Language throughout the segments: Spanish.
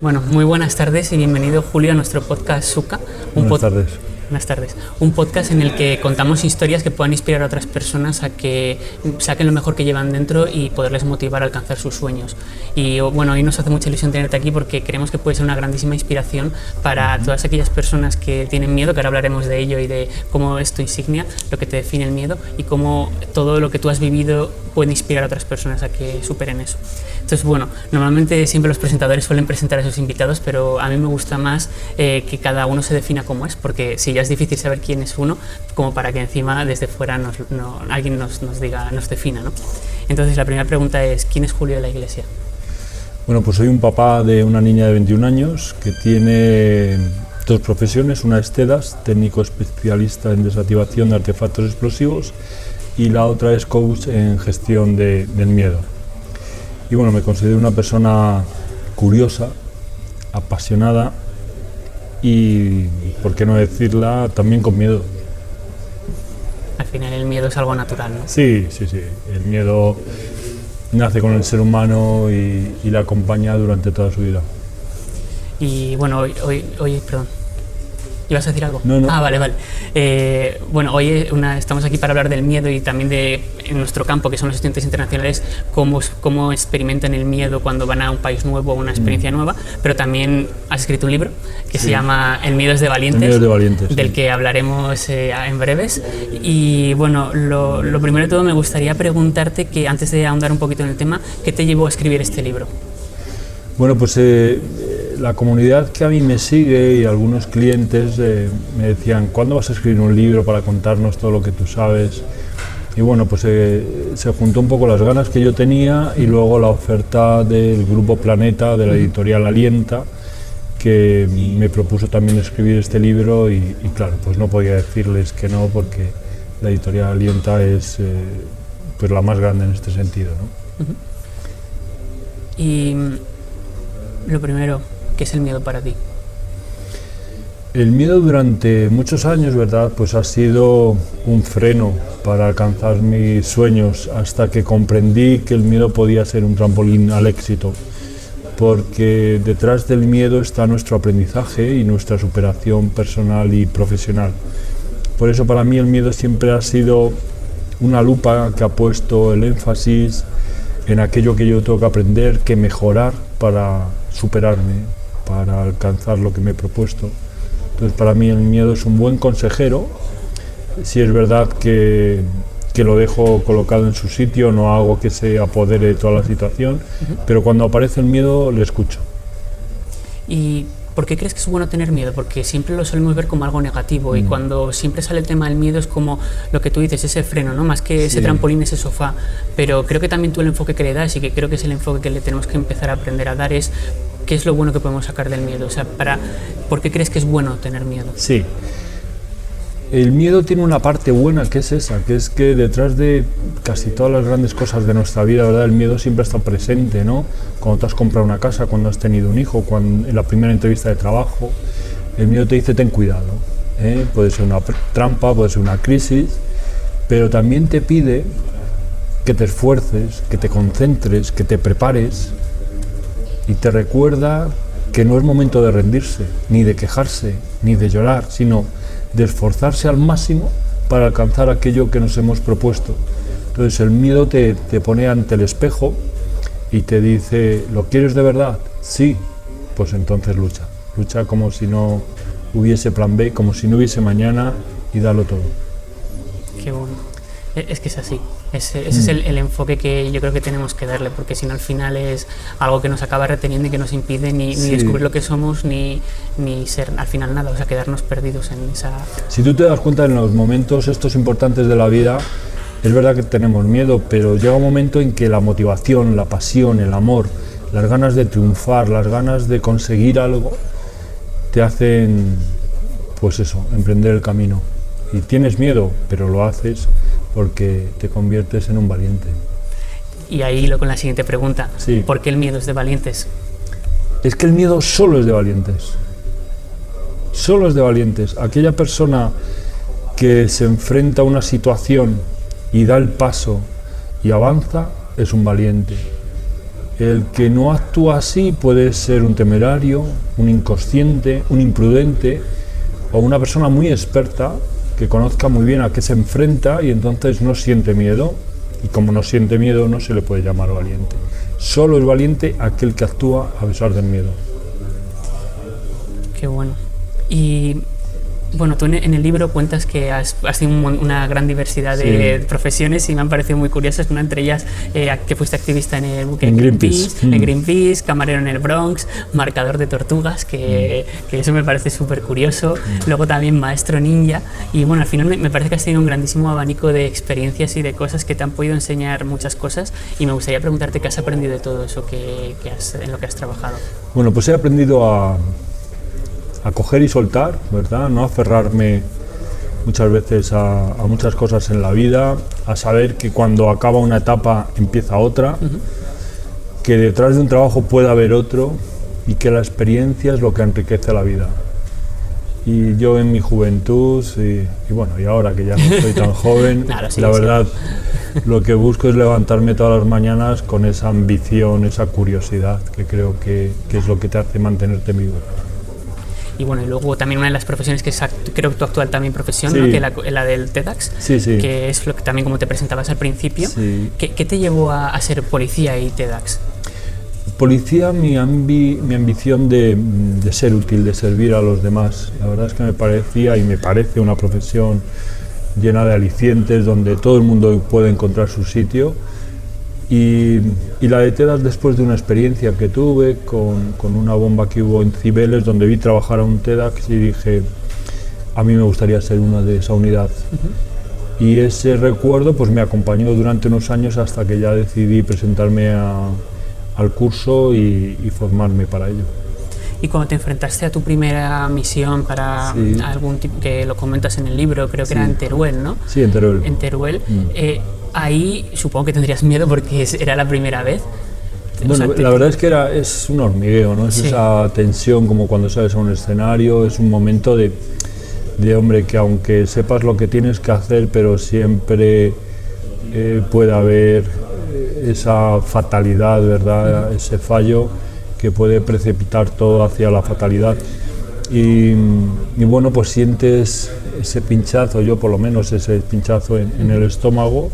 Bueno, muy buenas tardes y bienvenido, Julio, a nuestro podcast Suka. Buenas tardes. Buenas tardes. Un podcast en el que contamos historias que puedan inspirar a otras personas a que saquen lo mejor que llevan dentro y poderles motivar a alcanzar sus sueños. Y bueno, hoy nos hace mucha ilusión tenerte aquí porque creemos que puede ser una grandísima inspiración para todas aquellas personas que tienen miedo, que ahora hablaremos de ello y de cómo es tu insignia, lo que te define el miedo y cómo todo lo que tú has vivido puede inspirar a otras personas a que superen eso. Entonces, bueno, normalmente siempre los presentadores suelen presentar a sus invitados, pero a mí me gusta más que cada uno se defina como es, porque si ya es difícil saber quién es uno, como para que encima desde fuera alguien nos diga, nos defina, ¿no? Entonces, la primera pregunta es, ¿quién es Julio de la Iglesia? Bueno, pues soy un papá de una niña de 21 años que tiene dos profesiones, una es TEDAS, técnico especialista en desactivación de artefactos explosivos, y la otra es coach en gestión del miedo. Y bueno, me considero una persona curiosa, apasionada y, por qué no decirla, también con miedo. Al final el miedo es algo natural, ¿no? Sí. El miedo nace con el ser humano y le acompaña durante toda su vida. Y bueno, hoy perdón. ¿Ibas a decir algo? No. Ah, vale. Bueno, hoy estamos aquí para hablar del miedo y también en nuestro campo, que son los estudiantes internacionales, cómo experimentan el miedo cuando van a un país nuevo o una experiencia nueva, pero también has escrito un libro que se llama El miedo es de valientes, del que hablaremos en breves. Y bueno, lo primero de todo me gustaría preguntarte, que antes de ahondar un poquito en el tema, ¿qué te llevó a escribir este libro? Bueno, pues la comunidad que a mí me sigue y algunos clientes me decían, ¿cuándo vas a escribir un libro para contarnos todo lo que tú sabes? Y bueno, pues se juntó un poco las ganas que yo tenía y luego la oferta del Grupo Planeta, de la editorial Alienta, que me propuso también escribir este libro y claro, pues no podía decirles que no, porque la editorial Alienta es pues la más grande en este sentido, ¿no? Y lo primero, ¿qué es el miedo para ti? El miedo durante muchos años, ¿verdad?, pues ha sido un freno para alcanzar mis sueños, hasta que comprendí que el miedo podía ser un trampolín al éxito, porque detrás del miedo está nuestro aprendizaje y nuestra superación personal y profesional. Por eso para mí el miedo siempre ha sido una lupa que ha puesto el énfasis en aquello que yo tengo que aprender, que mejorar para superarme, para alcanzar lo que me he propuesto. Entonces para mí el miedo es un buen consejero. Si es verdad que lo dejo colocado en su sitio, no hago que se apodere de toda la situación, pero cuando aparece el miedo le escucho. ¿Y por qué crees que es bueno tener miedo? Porque siempre lo solemos ver como algo negativo y cuando siempre sale el tema del miedo es como lo que tú dices, ese freno, ¿no? Más que ese trampolín, ese sofá. Pero creo que también tú el enfoque que le das, y que creo que es el enfoque que le tenemos que empezar a aprender a dar, es qué es lo bueno que podemos sacar del miedo. O sea, ¿por qué crees que es bueno tener miedo? Sí. El miedo tiene una parte buena, que es esa, que es que detrás de casi todas las grandes cosas de nuestra vida, ¿verdad?, el miedo siempre está presente, ¿no? Cuando te has comprado una casa, cuando has tenido un hijo, en la primera entrevista de trabajo, el miedo te dice ten cuidado, puede ser una trampa, puede ser una crisis, pero también te pide que te esfuerces, que te concentres, que te prepares, y te recuerda que no es momento de rendirse, ni de quejarse, ni de llorar, sino de esforzarse al máximo para alcanzar aquello que nos hemos propuesto. Entonces el miedo te pone ante el espejo y te dice, ¿lo quieres de verdad? Sí, pues entonces lucha como si no hubiese plan B, como si no hubiese mañana, y dalo todo. Qué bueno. Es que es así, ese es el enfoque que yo creo que tenemos que darle, porque si no al final es algo que nos acaba reteniendo y que nos impide ni descubrir lo que somos, ni ser al final nada, o sea, quedarnos perdidos en esa... Si tú te das cuenta, en los momentos estos importantes de la vida, es verdad que tenemos miedo, pero llega un momento en que la motivación, la pasión, el amor, las ganas de triunfar, las ganas de conseguir algo, te hacen, pues eso, emprender el camino. Y tienes miedo, pero lo haces porque te conviertes en un valiente. Y ahí con la siguiente pregunta, ¿por qué el miedo es de valientes? Es que el miedo solo es de valientes. Solo es de valientes. Aquella persona que se enfrenta a una situación y da el paso y avanza, es un valiente. El que no actúa así puede ser un temerario, un inconsciente, un imprudente o una persona muy experta que conozca muy bien a qué se enfrenta y entonces no siente miedo, y como no siente miedo no se le puede llamar valiente. Solo es valiente aquel que actúa a pesar del miedo. Qué bueno. Y bueno, tú en el libro cuentas que has tenido una gran diversidad de profesiones y me han parecido muy curiosas. Una entre ellas, que fuiste activista en el buque Greenpeace, camarero en el Bronx, marcador de tortugas, que eso me parece súper curioso. Luego también maestro ninja. Y bueno, al final me parece que has tenido un grandísimo abanico de experiencias y de cosas que te han podido enseñar muchas cosas. Y me gustaría preguntarte qué has aprendido de todo eso en lo que has trabajado. Bueno, pues he aprendido a coger y soltar, ¿verdad? No aferrarme muchas veces a muchas cosas en la vida, a saber que cuando acaba una etapa empieza otra, que detrás de un trabajo puede haber otro y que la experiencia es lo que enriquece la vida. Y yo en mi juventud, y bueno, y ahora que ya no soy tan joven, claro, sí, la verdad, lo que busco es levantarme todas las mañanas con esa ambición, esa curiosidad, que creo que es lo que te hace mantenerte vivo. Y bueno, y luego también una de las profesiones que es, creo que tu actual también profesión, sí, ¿no? Que la del TEDx, sí, sí, que es lo que también como te presentabas al principio. Sí. ¿Qué te llevó a ser policía y TEDx? Policía, mi ambición de ser útil, de servir a los demás. La verdad es que me parecía y me parece una profesión llena de alicientes, donde todo el mundo puede encontrar su sitio. Y la de TEDx, después de una experiencia que tuve con una bomba que hubo en Cibeles, donde vi trabajar a un TEDx y dije, a mí me gustaría ser una de esa unidad. Y ese recuerdo pues me acompañó durante unos años hasta que ya decidí presentarme al curso y formarme para ello. Y cuando te enfrentaste a tu primera misión para algún tipo, que lo comentas en el libro, creo que era en Teruel, ¿no? Sí, en Teruel. En Teruel. Ahí supongo que tendrías miedo porque era la primera vez. Bueno, la verdad es que es un hormigueo, ¿no? Es esa tensión como cuando sales a un escenario, es un momento de hombre, que aunque sepas lo que tienes que hacer, pero siempre puede haber esa fatalidad, ¿verdad? Ese fallo que puede precipitar todo hacia la fatalidad. Y bueno, pues sientes ese pinchazo, yo por lo menos ese pinchazo en el estómago,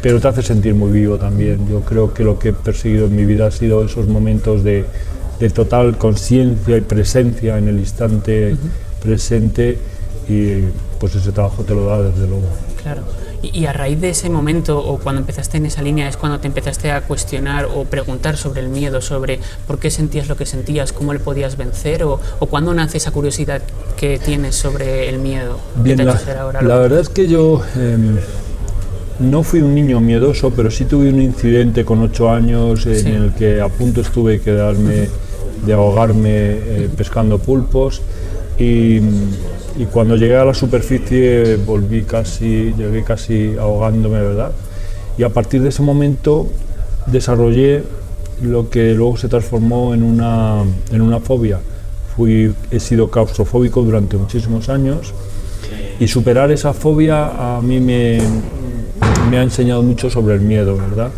pero te hace sentir muy vivo también. Yo creo que lo que he perseguido en mi vida ha sido esos momentos de total conciencia y presencia en el instante presente, y pues ese trabajo te lo da desde luego. Claro. Y a raíz de ese momento, o cuando empezaste en esa línea, es cuando te empezaste a cuestionar o preguntar sobre el miedo, sobre por qué sentías lo que sentías, cómo le podías vencer, o cuándo nace esa curiosidad que tienes sobre el miedo. Bien, la verdad es que yo no fui un niño miedoso, pero sí tuve un incidente con 8 años en el que a punto estuve de ahogarme pescando pulpos, y cuando llegué a la superficie llegué casi ahogándome, ¿verdad? Y a partir de ese momento desarrollé lo que luego se transformó en una fobia. He sido claustrofóbico durante muchísimos años, y superar esa fobia a mí me ha enseñado mucho sobre el miedo, ¿verdad?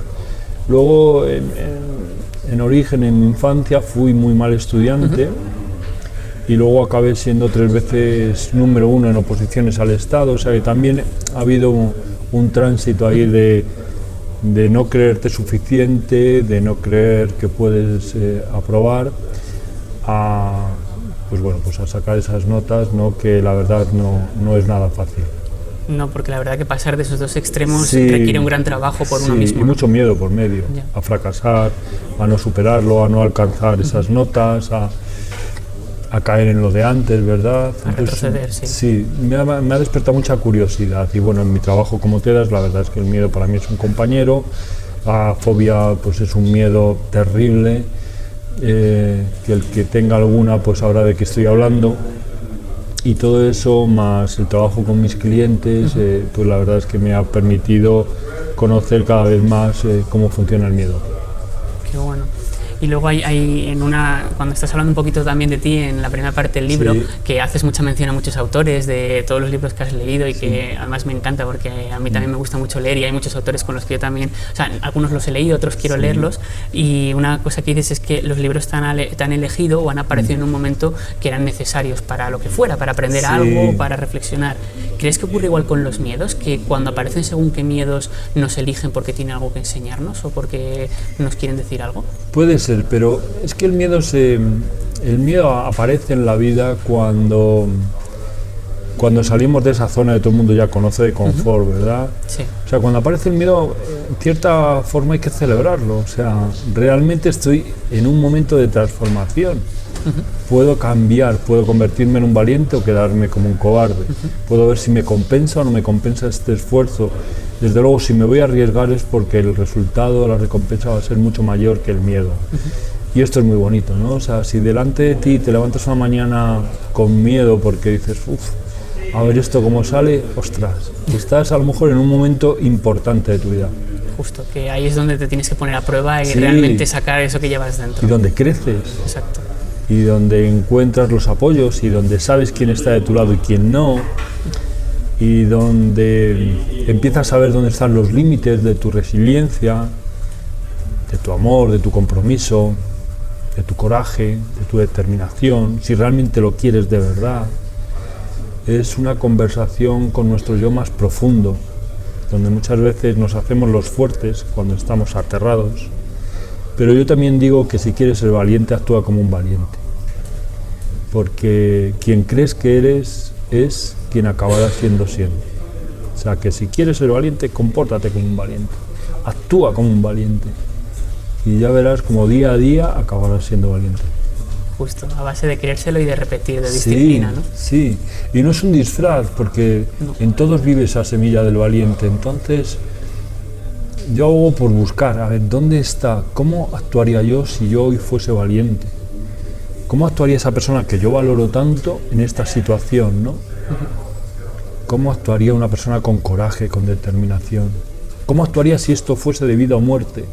Luego, en origen, en mi infancia, fui muy mal estudiante. Y luego acabé siendo 3 veces número 1 en oposiciones al Estado, o sea que también ha habido un tránsito ahí de no creerte suficiente, de no creer que puedes aprobar, pues a sacar esas notas, ¿no? Que la verdad no es nada fácil. No, porque la verdad que pasar de esos dos extremos requiere un gran trabajo por uno mismo. Y mucho miedo por medio, a fracasar, a no superarlo, a no alcanzar esas notas, a caer en lo de antes, ¿verdad? A retroceder, sí, me ha despertado mucha curiosidad, y bueno, en mi trabajo como TEDx, la verdad es que el miedo para mí es un compañero, la fobia pues es un miedo terrible, que el que tenga alguna pues sabrá de qué estoy hablando, y todo eso más el trabajo con mis clientes, pues la verdad es que me ha permitido conocer cada vez más cómo funciona el miedo. Qué bueno. Y luego cuando estás hablando un poquito también de ti en la primera parte del libro, Sí. que haces mucha mención a muchos autores de todos los libros que has leído y Sí. que además me encanta porque a mí también me gusta mucho leer y hay muchos autores con los que yo también, o sea, algunos los he leído, otros quiero Sí. leerlos, y una cosa que dices es que los libros te han elegido o han aparecido en un momento que eran necesarios para lo que fuera, para aprender Sí. algo, para reflexionar. ¿Crees que ocurre igual con los miedos? Que cuando aparecen según qué miedos nos eligen porque tienen algo que enseñarnos o porque nos quieren decir algo. Puede ser, pero es que el miedo aparece en la vida cuando salimos de esa zona que todo el mundo ya conoce de confort, ¿verdad? Sí. O sea, cuando aparece el miedo, en cierta forma hay que celebrarlo. O sea, realmente estoy en un momento de transformación. Puedo cambiar, puedo convertirme en un valiente o quedarme como un cobarde. Puedo ver si me compensa o no me compensa este esfuerzo. Desde luego, si me voy a arriesgar es porque el resultado, la recompensa va a ser mucho mayor que el miedo. Y esto es muy bonito, ¿no? O sea, si delante de ti te levantas una mañana con miedo porque dices, a ver esto cómo sale, ostras, estás a lo mejor en un momento importante de tu vida. Justo, que ahí es donde te tienes que poner a prueba y Sí. realmente sacar eso que llevas dentro. Y donde creces. Exacto. Y donde encuentras los apoyos y donde sabes quién está de tu lado y quién no, y donde empiezas a ver dónde están los límites de tu resiliencia, de tu amor, de tu compromiso, de tu coraje, de tu determinación, si realmente lo quieres de verdad. Es una conversación con nuestro yo más profundo, donde muchas veces nos hacemos los fuertes cuando estamos aterrados. Pero yo también digo que si quieres ser valiente, actúa como un valiente. Porque quien crees que eres es quien acabarás siendo. O sea, que si quieres ser valiente, compórtate como un valiente. Actúa como un valiente. Y ya verás como día a día acabarás siendo valiente. Justo, a base de creérselo y de repetir, de disciplina, ¿no? Sí, y no es un disfraz, porque en todos vive esa semilla del valiente. Entonces, yo hago por buscar, a ver, ¿dónde está? ¿Cómo actuaría yo si yo hoy fuese valiente? ¿Cómo actuaría esa persona que yo valoro tanto en esta situación, ¿no? ¿Cómo actuaría una persona con coraje, con determinación? ¿Cómo actuaría si esto fuese de vida o muerte?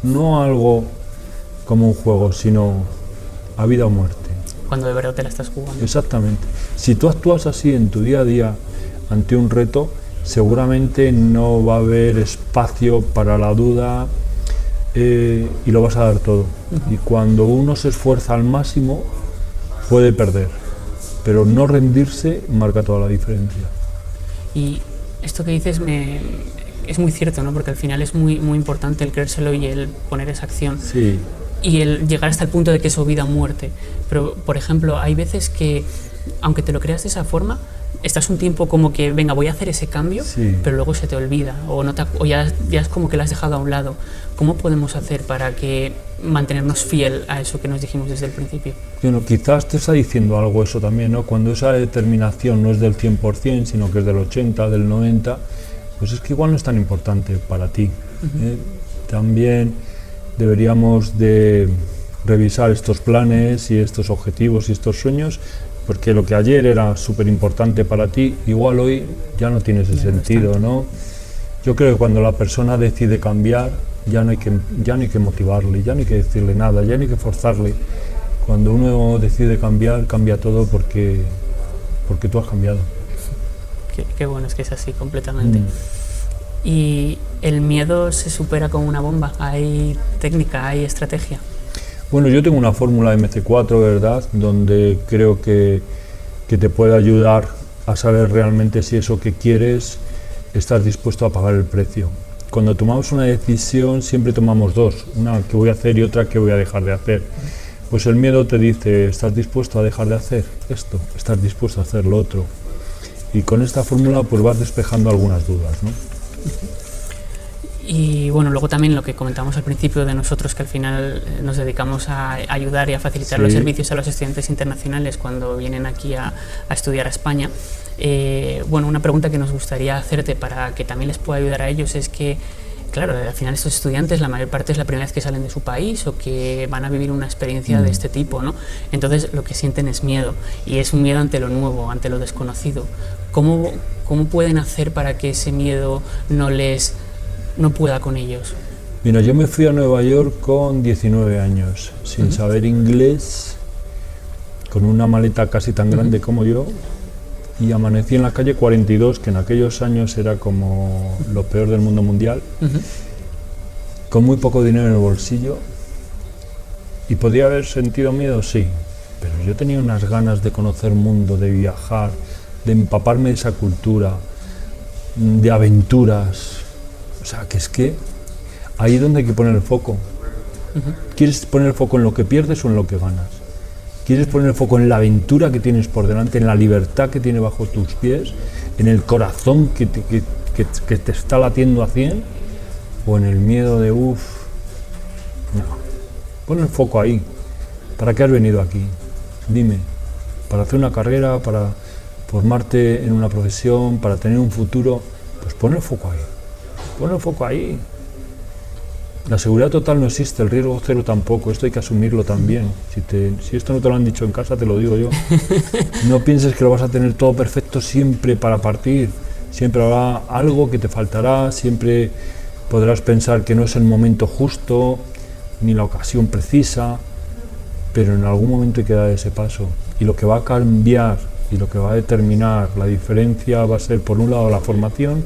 No algo como un juego, sino a vida o muerte. Cuando de verdad te la estás jugando. Exactamente. Si tú actúas así en tu día a día ante un reto, seguramente no va a haber espacio para la duda y lo vas a dar todo. Y cuando uno se esfuerza al máximo, puede perder. Pero no rendirse marca toda la diferencia. Y esto que dices es muy cierto, ¿no? Porque al final es muy, muy importante el creérselo y el poner esa acción. Sí. Y el llegar hasta el punto de que eso vida o muerte. Pero, por ejemplo, hay veces que, aunque te lo creas de esa forma, estás un tiempo como que, venga, voy a hacer ese cambio, Sí. pero luego se te olvida o ya es como que lo has dejado a un lado. ¿Cómo podemos hacer para que mantenernos fiel a eso que nos dijimos desde el principio? Bueno, quizás te está diciendo algo eso también, ¿no? Cuando esa determinación no es del 100%, sino que es del 80%, del 90%, pues es que igual no es tan importante para ti. También deberíamos de revisar estos planes y estos objetivos y estos sueños, porque lo que ayer era súper importante para ti, igual hoy ya no tiene ese sentido, ¿no? Yo creo que cuando la persona decide cambiar, ya no hay que motivarle, ya no hay que decirle nada, ya no hay que forzarle. Cuando uno decide cambiar, cambia todo porque tú has cambiado. Qué bueno, es que es así completamente. ¿Y el miedo se supera con una bomba? ¿Hay técnica, hay estrategia? Bueno, yo tengo una fórmula MC4, ¿verdad?, donde creo que te puede ayudar a saber realmente si eso que quieres estás dispuesto a pagar el precio. Cuando tomamos una decisión siempre tomamos dos, una que voy a hacer y otra que voy a dejar de hacer. Pues el miedo te dice, ¿estás dispuesto a dejar de hacer esto? ¿Estás dispuesto a hacer lo otro? Y con esta fórmula pues vas despejando algunas dudas, ¿no? Y bueno, luego también lo que comentamos al principio de nosotros, que al final nos dedicamos a ayudar y a facilitar los servicios a los estudiantes internacionales cuando vienen aquí a estudiar a España. Bueno, una pregunta que nos gustaría hacerte para que también les pueda ayudar a ellos es que, claro, al final estos estudiantes, la mayor parte es la primera vez que salen de su país o que van a vivir una experiencia de este tipo, ¿no? Entonces lo que sienten es miedo, y es un miedo ante lo nuevo, ante lo desconocido. ¿Cómo pueden hacer para que ese miedo no pueda con ellos? Mira, yo me fui a Nueva York con 19 años, sin saber inglés, con una maleta casi tan grande como yo, y amanecí en la calle 42, que en aquellos años era como lo peor del mundo mundial, con muy poco dinero en el bolsillo. ¿Y podía haber sentido miedo? Sí, pero yo tenía unas ganas de conocer mundo, de viajar, de empaparme de esa cultura, de aventuras. O sea, que es que ahí es donde hay que poner el foco. ¿Quieres poner el foco en lo que pierdes o en lo que ganas? ¿Quieres poner el foco en la aventura que tienes por delante, en la libertad que tiene bajo tus pies, en el corazón que te está latiendo a 100? ¿O en el miedo de no? Pon el foco ahí. ¿Para qué has venido aquí? Dime. ¿Para hacer una carrera? ¿Para formarte en una profesión? ¿Para tener un futuro? Pues pon el foco ahí. Pon el foco ahí. La seguridad total no existe, el riesgo cero tampoco, esto hay que asumirlo también. Si esto no te lo han dicho en casa, te lo digo yo. No pienses que lo vas a tener todo perfecto siempre para partir. Siempre habrá algo que te faltará, siempre podrás pensar que no es el momento justo, ni la ocasión precisa, pero en algún momento hay que dar ese paso. Y lo que va a cambiar y lo que va a determinar la diferencia va a ser, por un lado, la formación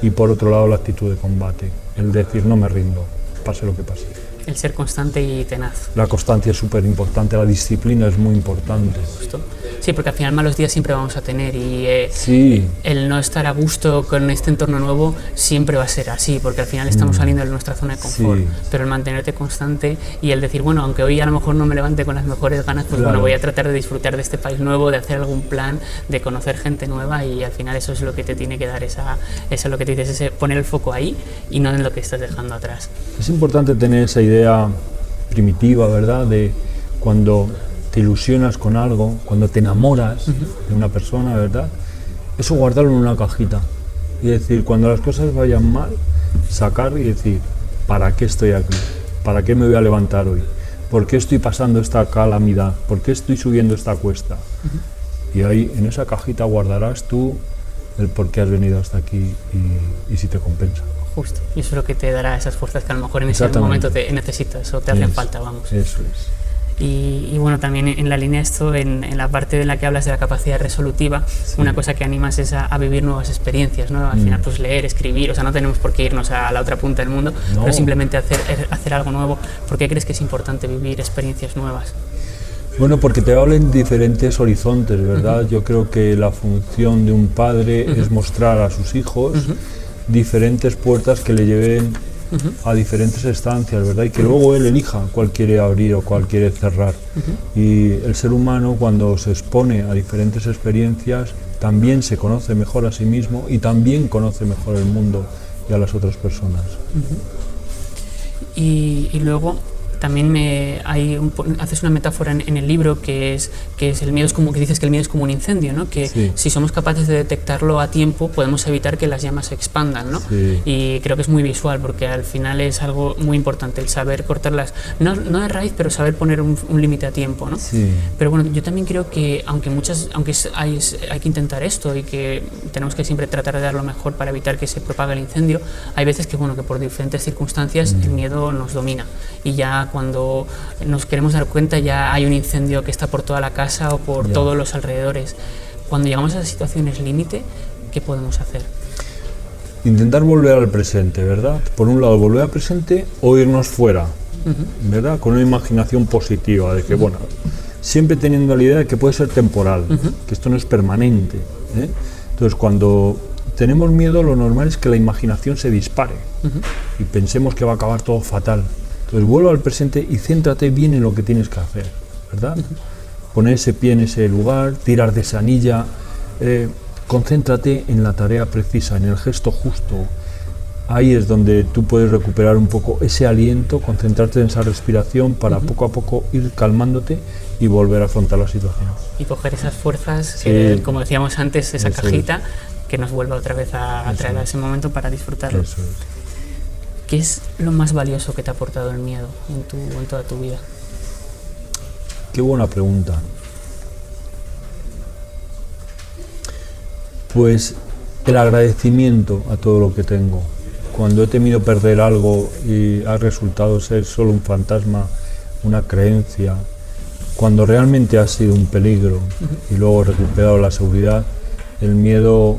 y por otro lado, la actitud de combate. El decir, no me rindo, pase lo que pase. El ser constante y tenaz. La constancia es súper importante, la disciplina es muy importante. Justo. Sí, porque al final malos días siempre vamos a tener y sí. El no estar a gusto con este entorno nuevo siempre va a ser así, porque al final estamos saliendo de nuestra zona de confort, sí. Pero el mantenerte constante y el decir, bueno, aunque hoy a lo mejor no me levante con las mejores ganas, pues claro. Bueno, voy a tratar de disfrutar de este país nuevo, de hacer algún plan, de conocer gente nueva y al final eso es lo que te tiene que dar eso es lo que te dices, ese poner el foco ahí y no en lo que estás dejando atrás. Es importante tener esa idea primitiva, ¿verdad? De cuando te ilusionas con algo, cuando te enamoras de una persona, ¿verdad? Eso guardarlo en una cajita y decir, cuando las cosas vayan mal, sacar y decir, ¿para qué estoy aquí? ¿Para qué me voy a levantar hoy? ¿Por qué estoy pasando esta calamidad? ¿Por qué estoy subiendo esta cuesta? Y ahí, en esa cajita, guardarás tú el por qué has venido hasta aquí y si te compensa. Justo, y eso es lo que te dará esas fuerzas que a lo mejor en ese momento te necesitas o te hacen falta, vamos. Eso es. Y bueno, también en la línea de esto, en la parte en la que hablas de la capacidad resolutiva, sí. Una cosa que animas es a vivir nuevas experiencias, ¿no? Al final, pues leer, escribir, o sea, no tenemos por qué irnos a la otra punta del mundo, no. Pero simplemente hacer algo nuevo. ¿Por qué crees que es importante vivir experiencias nuevas? Bueno, porque te hablan diferentes horizontes, ¿verdad? Yo creo que la función de un padre es mostrar a sus hijos diferentes puertas que le lleven a diferentes estancias, ¿verdad? Y que luego él elija cuál quiere abrir o cuál quiere cerrar. Y el ser humano, cuando se expone a diferentes experiencias, también se conoce mejor a sí mismo y también conoce mejor el mundo y a las otras personas. Y luego también haces una metáfora en el libro que es el miedo, es como que dices que el miedo es como un incendio, ¿no? Que sí. Si somos capaces de detectarlo a tiempo podemos evitar que las llamas se expandan, ¿no? Sí. Y creo que es muy visual porque al final es algo muy importante el saber cortarlas, no de raíz, pero saber poner un límite a tiempo, ¿no? Sí. Pero bueno, yo también creo que aunque hay que intentar esto y que tenemos que siempre tratar de dar lo mejor para evitar que se propague el incendio, hay veces que bueno, que por diferentes circunstancias el miedo nos domina y ya cuando nos queremos dar cuenta ya hay un incendio que está por toda la casa o por todos los alrededores. Cuando llegamos a esas situaciones límite, ¿qué podemos hacer? Intentar volver al presente, ¿verdad? Por un lado, volver al presente o irnos fuera, ¿verdad? Con una imaginación positiva de que, bueno, siempre teniendo la idea de que puede ser temporal, que esto no es permanente, ¿eh? Entonces, cuando tenemos miedo, lo normal es que la imaginación se dispare y pensemos que va a acabar todo fatal. Entonces vuelve al presente y céntrate bien en lo que tienes que hacer, ¿verdad? Poner ese pie en ese lugar, tirar de esa anilla, concéntrate en la tarea precisa, en el gesto justo. Ahí es donde tú puedes recuperar un poco ese aliento, concentrarte en esa respiración para poco a poco ir calmándote y volver a afrontar la situación. Y coger esas fuerzas, que, como decíamos antes, esa cajita, que nos vuelva otra vez a traer a ese momento para disfrutarlo. Eso es. ¿Qué es lo más valioso que te ha aportado el miedo en toda tu vida? Qué buena pregunta. Pues el agradecimiento a todo lo que tengo. cuando he temido perder algo y ha resultado ser solo un fantasma, una creencia, cuando realmente ha sido un peligro y luego he recuperado la seguridad, el miedo,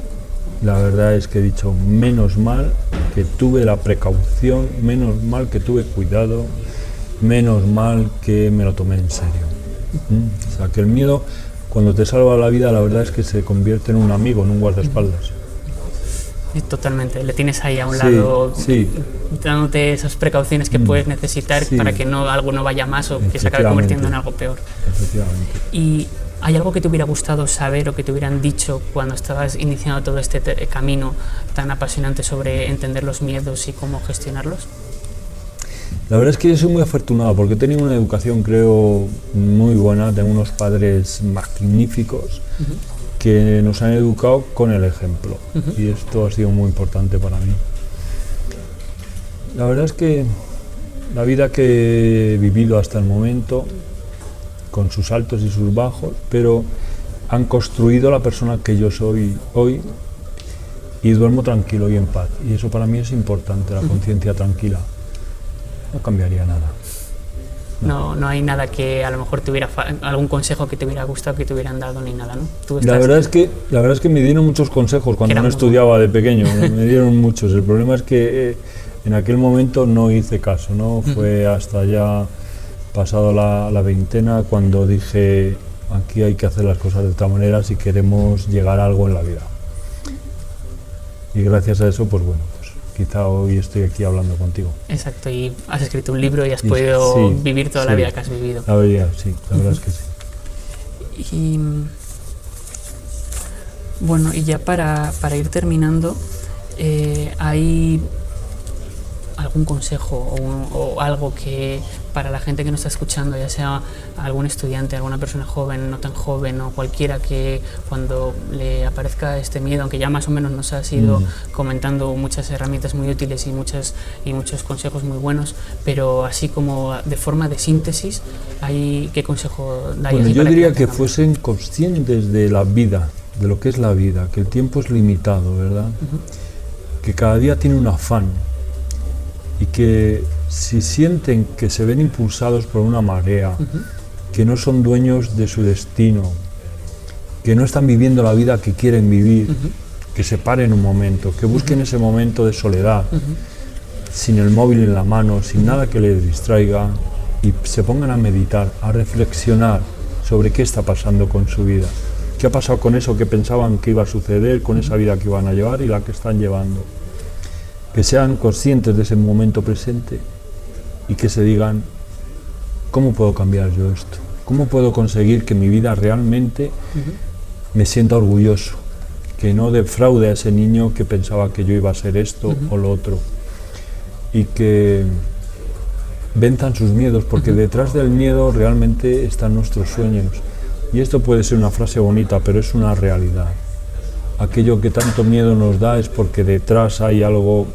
la verdad es que he dicho, menos mal que tuve la precaución, menos mal que tuve cuidado, menos mal que me lo tomé en serio. O sea, que el miedo, cuando te salva la vida, la verdad es que se convierte en un amigo, en un guardaespaldas. Totalmente, le tienes ahí a un lado, dándote esas precauciones que puedes necesitar para que algo no vaya más o que se acabe convirtiendo en algo peor. Efectivamente. ¿Y hay algo que te hubiera gustado saber o que te hubieran dicho cuando estabas iniciando todo este camino tan apasionante sobre entender los miedos y cómo gestionarlos? La verdad es que yo soy muy afortunado porque he tenido una educación, creo, muy buena, tengo unos padres magníficos que nos han educado con el ejemplo y esto ha sido muy importante para mí. La verdad es que la vida que he vivido hasta el momento, con sus altos y sus bajos, pero han construido la persona que yo soy hoy y duermo tranquilo y en paz. Y eso para mí es importante, la conciencia tranquila. No cambiaría nada. No hay nada que a lo mejor algún consejo que te hubiera gustado que te hubieran dado ni nada, ¿no? La verdad es que me dieron muchos consejos cuando no estudiaba de pequeño, me dieron muchos. El problema es que en aquel momento no hice caso, ¿no? Fue hasta ya pasado la veintena cuando dije, aquí hay que hacer las cosas de esta manera si queremos llegar a algo en la vida. Y gracias a eso, pues bueno, quizá hoy estoy aquí hablando contigo. Exacto, y has escrito un libro y has podido vivir toda la vida que has vivido. La verdad, sí, la verdad es que sí. Y bueno, y ya para ir terminando, ¿hay algún consejo o algo que para la gente que nos está escuchando, ya sea algún estudiante, alguna persona joven, no tan joven o cualquiera, que cuando le aparezca este miedo, aunque ya más o menos nos has ido comentando muchas herramientas muy útiles y muchos consejos muy buenos, pero así como de forma de síntesis, ¿qué consejo darías? Bueno, yo diría que fuesen conscientes de la vida, de lo que es la vida, que el tiempo es limitado, ¿verdad? Que cada día tiene un afán y que si sienten que se ven impulsados por una marea, que no son dueños de su destino, que no están viviendo la vida que quieren vivir, que se paren un momento, que busquen ese momento de soledad, sin el móvil en la mano, sin nada que les distraiga, y se pongan a meditar, a reflexionar sobre qué está pasando con su vida, qué ha pasado con eso que pensaban que iba a suceder, con esa vida que iban a llevar y la que están llevando. Que sean conscientes de ese momento presente y que se digan, ¿cómo puedo cambiar yo esto? ¿Cómo puedo conseguir que mi vida realmente me sienta orgulloso? Que no defraude a ese niño que pensaba que yo iba a ser esto o lo otro. Y que venzan sus miedos, porque detrás del miedo realmente están nuestros sueños. Y esto puede ser una frase bonita, pero es una realidad. Aquello que tanto miedo nos da es porque detrás hay algo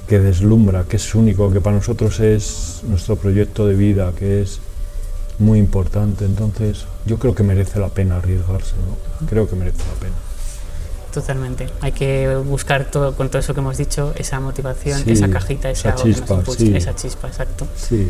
que deslumbra, que es único, que para nosotros es nuestro proyecto de vida, que es muy importante. Entonces, yo creo que merece la pena arriesgarse, ¿no? Creo que merece la pena. Totalmente. Hay que buscar con todo eso que hemos dicho, esa motivación, esa cajita, esa chispa, esa chispa, exacto. Sí.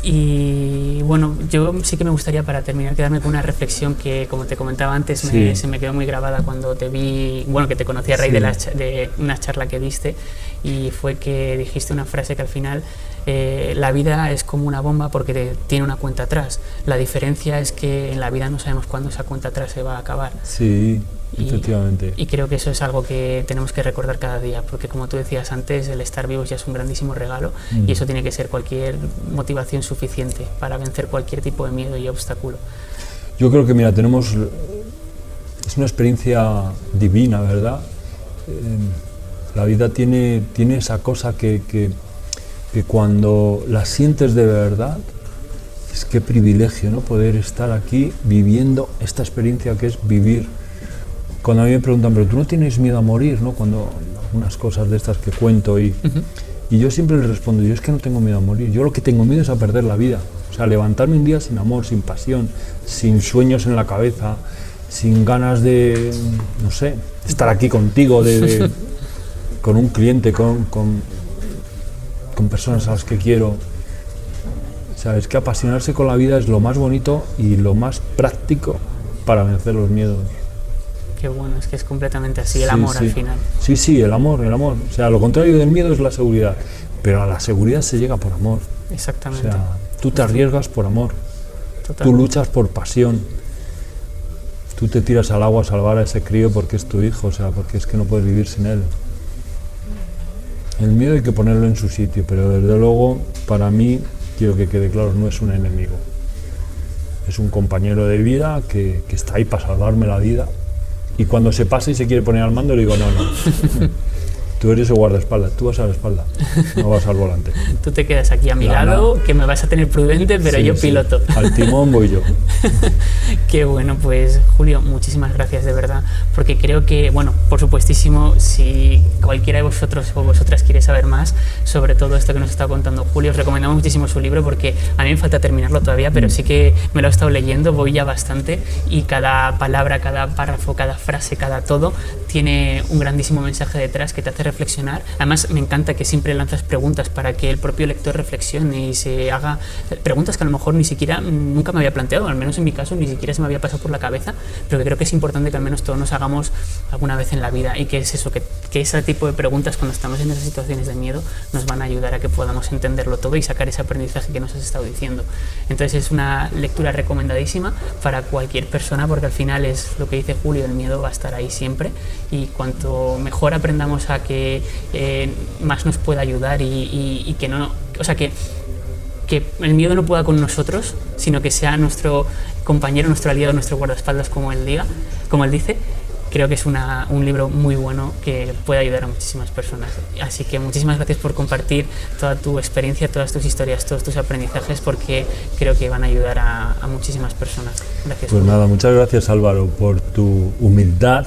Y bueno, yo sí que me gustaría, para terminar, quedarme con una reflexión que, como te comentaba antes, se me quedó muy grabada cuando te vi, bueno, que te conocí a raíz de una charla que diste, y fue que dijiste una frase que al final, la vida es como una bomba porque tiene una cuenta atrás. La diferencia es que en la vida no sabemos cuándo esa cuenta atrás se va a acabar. Sí. Efectivamente. Y creo que eso es algo que tenemos que recordar cada día, porque como tú decías antes, el estar vivos ya es un grandísimo regalo y eso tiene que ser cualquier motivación suficiente para vencer cualquier tipo de miedo y obstáculo. Yo creo que, mira, es una experiencia divina, ¿verdad? La vida tiene esa cosa que cuando la sientes de verdad, es qué privilegio, ¿no? Poder estar aquí viviendo esta experiencia que es vivir. Cuando a mí me preguntan, pero tú no tienes miedo a morir, ¿no? Cuando unas cosas de estas que cuento y yo siempre les respondo, yo es que no tengo miedo a morir, yo lo que tengo miedo es a perder la vida, o sea, levantarme un día sin amor, sin pasión, sin sueños en la cabeza, sin ganas de, no sé, estar aquí contigo, con un cliente, con personas a las que quiero. Sabes que apasionarse con la vida es lo más bonito y lo más práctico para vencer los miedos. Qué bueno, es que es completamente así, el amor al final. Sí, el amor. O sea, lo contrario del miedo es la seguridad, pero a la seguridad se llega por amor. Exactamente. O sea, tú te arriesgas por amor, Totalmente. tú luchas por pasión, tú te tiras al agua a salvar a ese crío porque es tu hijo, o sea, porque es que no puedes vivir sin él. El miedo hay que ponerlo en su sitio, pero desde luego, para mí, quiero que quede claro, no es un enemigo. Es un compañero de vida que está ahí para salvarme la vida. Y cuando se pasa y se quiere poner al mando, le digo, no. Tú eres el guardaespaldas, tú vas a la espalda, no vas al volante. Tú te quedas aquí a mi lado, que me vas a tener prudente, pero Sí, yo piloto. Al timón voy yo. Qué bueno, pues Julio, muchísimas gracias de verdad, porque creo que, bueno, por supuestísimo, si cualquiera de vosotros o vosotras quiere saber más sobre todo esto que nos está contando Julio, os recomendamos muchísimo su libro, porque a mí me falta terminarlo todavía, pero sí que me lo he estado leyendo, voy ya bastante, y cada palabra, cada párrafo, cada frase, cada todo, tiene un grandísimo mensaje detrás que te hace reflexionar. Además, me encanta que siempre lanzas preguntas para que el propio lector reflexione y se haga preguntas que a lo mejor ni siquiera nunca me había planteado, al menos en mi caso ni siquiera se me había pasado por la cabeza, pero que creo que es importante que al menos todos nos hagamos alguna vez en la vida, y que es eso, que ese tipo de preguntas cuando estamos en esas situaciones de miedo nos van a ayudar a que podamos entenderlo todo y sacar ese aprendizaje que nos has estado diciendo. Entonces es una lectura recomendadísima para cualquier persona, porque al final es lo que dice Julio, el miedo va a estar ahí siempre, y cuanto mejor aprendamos a que más nos pueda ayudar y que no, o sea, que el miedo no pueda con nosotros, sino que sea nuestro compañero, nuestro aliado, nuestro guardaespaldas, como él dice. Creo que es un libro muy bueno que puede ayudar a muchísimas personas. Así que muchísimas gracias por compartir toda tu experiencia, todas tus historias, todos tus aprendizajes, porque creo que van a ayudar a muchísimas personas. Gracias. Pues nada, muchas gracias Álvaro por tu humildad,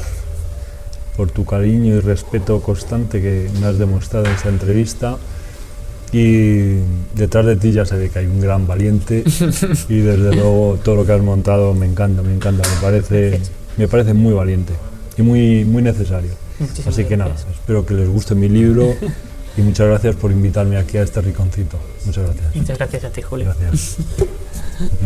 por tu cariño y respeto constante que me has demostrado en esta entrevista. Y detrás de ti ya se ve que hay un gran valiente y desde luego todo lo que has montado me encanta, me parece muy valiente y muy necesario. Así que nada, espero que les guste mi libro y muchas gracias por invitarme aquí a este rinconcito. Muchas gracias. Muchas gracias a ti, Julio. Gracias. Gracias.